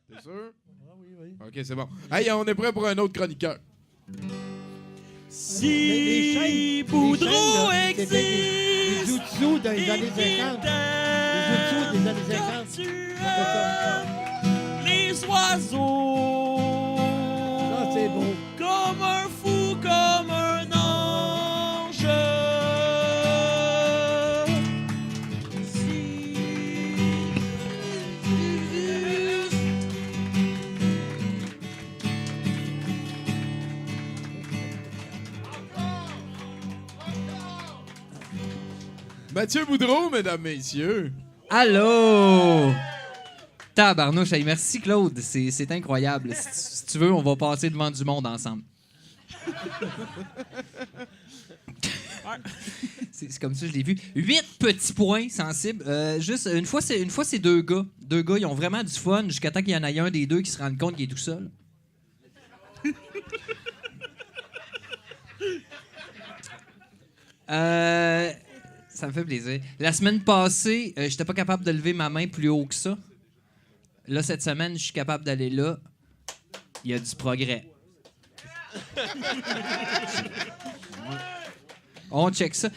T'es sûr? Ah oui. OK, c'est bon. Hey, on est prêt pour un autre chroniqueur. Si Boudreau existe, Les zouzous dans les années 50. Les zouzous des années 50. tu aimes les oiseaux. Ça, c'est beau. Comme un fou, comme un ange. Mathieu Boudreau, mesdames, messieurs. Allô? Tabarnouche, hey, merci Claude, c'est incroyable. Si tu veux, on va passer devant du monde ensemble. C'est comme ça, je l'ai vu. 8 petits points sensibles. Juste, une fois, c'est deux gars. Deux gars, ils ont vraiment du fun jusqu'à temps qu'il y en ait un des deux qui se rende compte qu'il est tout seul. Ça me fait plaisir. La semaine passée, j'étais pas capable de lever ma main plus haut que ça. Là, cette semaine, je suis capable d'aller là. Il y a du progrès. On check ça.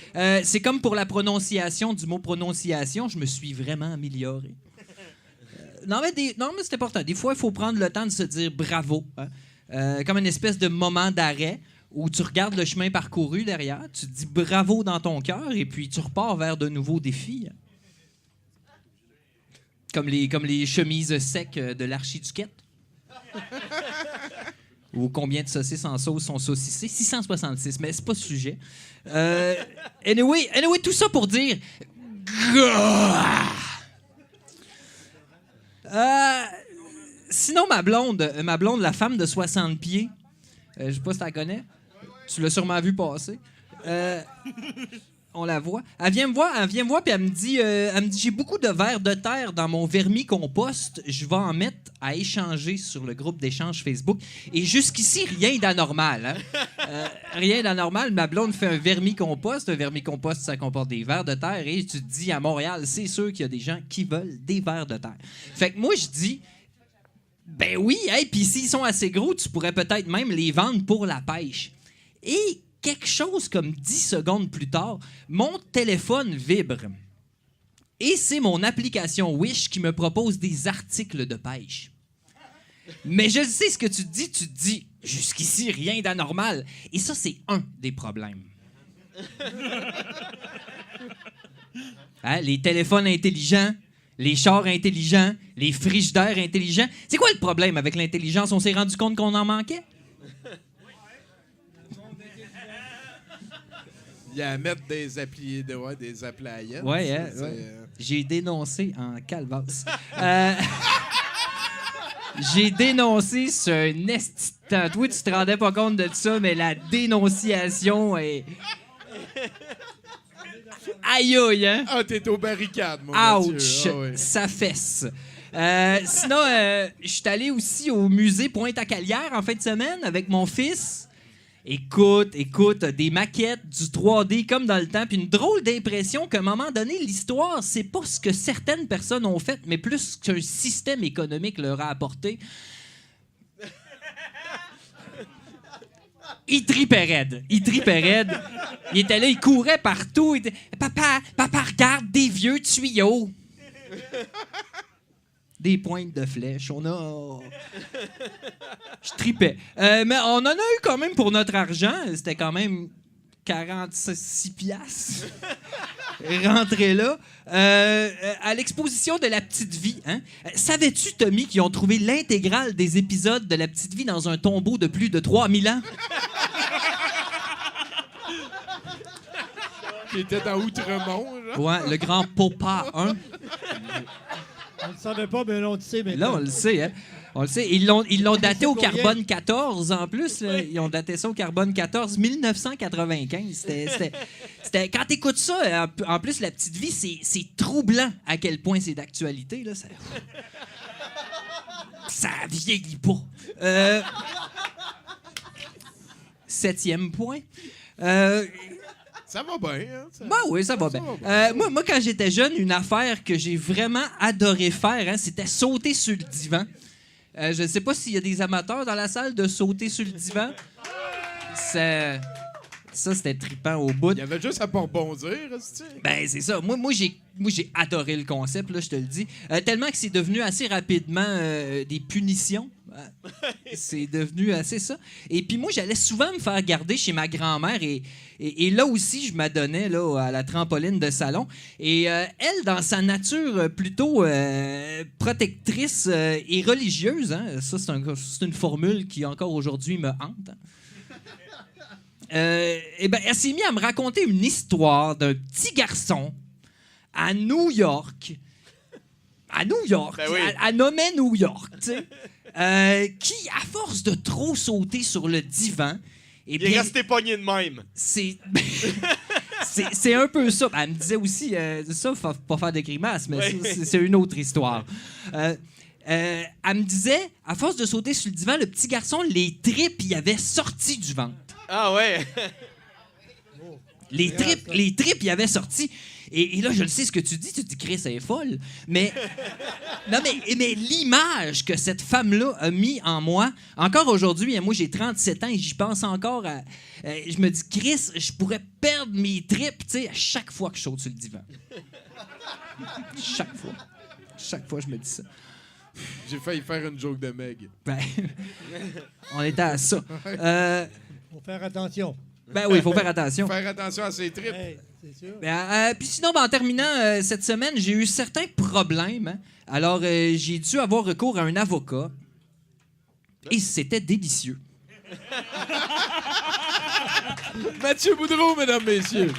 C'est comme pour la prononciation du mot prononciation. Je me suis vraiment amélioré. Non, mais c'est important. Des fois, il faut prendre le temps de se dire bravo. Hein? Comme une espèce de moment d'arrêt où tu regardes le chemin parcouru derrière, tu te dis bravo dans ton cœur et puis tu repars vers de nouveaux défis. Comme les chemises secs de l'archiduquette. Ou combien de saucisses en sauce sont saucissées? 666, mais c'est pas le sujet. Anyway, tout ça pour dire... Sinon, ma blonde, la femme de 60 pieds, je sais pas si tu la connais. Tu l'as sûrement vu passer. On la voit. Elle vient me voir puis elle me dit, j'ai beaucoup de vers de terre dans mon vermicompost. Je vais en mettre à échanger sur le groupe d'échange Facebook. Et jusqu'ici, rien d'anormal. Hein? Rien d'anormal. Ma blonde fait un vermicompost. Un vermicompost, ça comporte des vers de terre. Et tu te dis, à Montréal, c'est sûr qu'il y a des gens qui veulent des vers de terre. Fait que moi, je dis... Ben oui, hey, puis s'ils sont assez gros, tu pourrais peut-être même les vendre pour la pêche. Et quelque chose comme 10 secondes plus tard, mon téléphone vibre. Et c'est mon application Wish qui me propose des articles de pêche. Mais je sais ce que tu te dis, jusqu'ici, rien d'anormal. Et ça, c'est un des problèmes. Hein, les téléphones intelligents, les chars intelligents, les frigidaires intelligents. C'est quoi le problème avec l'intelligence? On s'est rendu compte qu'on en manquait? Il y a à mettre des applis, des appliances. Ouais, hein, J'ai dénoncé en calvasse. J'ai dénoncé ce esti de temps. Toi, tu te rendais pas compte de ça, mais la dénonciation est... Aïe, aïe, hein? Ah, t'es aux barricades, mon Mathieu. Ouch! Ah, ouais. Ça fesse. Sinon, je suis allé aussi au musée Pointe-à-Calière en fin de semaine avec mon fils. Écoute, des maquettes, du 3D comme dans le temps, puis une drôle d'impression qu'à un moment donné, l'histoire, c'est pas ce que certaines personnes ont fait, mais plus qu'un système économique leur a apporté. Il tripait raide. Il était là, il courait partout. Il était, papa, regarde des vieux tuyaux. Des pointes de flèches. Je tripais. Mais on en a eu quand même pour notre argent. C'était quand même 46 piastres. Rentré là. À l'exposition de La Petite Vie. Hein? Savais-tu, Tommy, qu'ils ont trouvé l'intégrale des épisodes de La Petite Vie dans un tombeau de plus de 3000 ans? Qui était dans Outremont, genre. Ouais, le grand Popa 1. On ne le savait pas, mais on le sait maintenant. Là, on le sait, hein? On le sait. Ils l'ont daté au carbone 14, en plus. Là. Ils ont daté ça au carbone 14, 1995. C'était quand t'écoutes ça, en plus, La Petite Vie, c'est troublant à quel point c'est d'actualité. Là. Ça vieillit pas. 7e point. Ça va bien, hein? Ben oui, ça va bien. Moi, quand j'étais jeune, une affaire que j'ai vraiment adoré faire, hein, c'était sauter sur le divan. Je ne sais pas s'il y a des amateurs dans la salle de sauter sur le divan. Ça, c'était trippant au bout. Il y avait juste à pas rebondir, c'est-tu? Ben, c'est ça. Moi, j'ai adoré le concept, là, je te le dis. Tellement que c'est devenu assez rapidement des punitions. C'est devenu assez ça. Et puis moi, j'allais souvent me faire garder chez ma grand-mère et là aussi, je m'adonnais là, à la trampoline de salon. Et elle, dans sa nature plutôt protectrice et religieuse, hein, ça, c'est une formule qui encore aujourd'hui me hante. Hein. Elle s'est mise à me raconter une histoire d'un petit garçon à New York. Ben oui. Elle nommait New York, tu sais. Qui, à force de trop sauter sur le divan... Il est resté pogné de même. C'est un peu ça. Elle me disait aussi, ça, faut pas faire de grimaces, mais oui. c'est une autre histoire. Elle me disait, à force de sauter sur le divan, le petit garçon, les tripes, il avait sorti du ventre. Ah ouais? Les tripes, il avait sorti. Et là, je le sais ce que tu dis, Chris, elle est folle. Mais, non, mais l'image que cette femme-là a mis en moi, encore aujourd'hui, moi j'ai 37 ans et j'y pense encore à... je me dis, Chris, je pourrais perdre mes tripes, tu sais, à chaque fois que je saute sur le divan. Chaque fois, je me dis ça. J'ai failli faire une joke de Meg. Ben, on était à ça. Faut faire attention. Ben oui, il faut faire attention. Faire attention à ses tripes. Hey, c'est sûr. Puis sinon, en terminant, cette semaine, j'ai eu certains problèmes. Hein. Alors, j'ai dû avoir recours à un avocat. Et c'était délicieux. Mathieu Boudreau, mesdames, messieurs.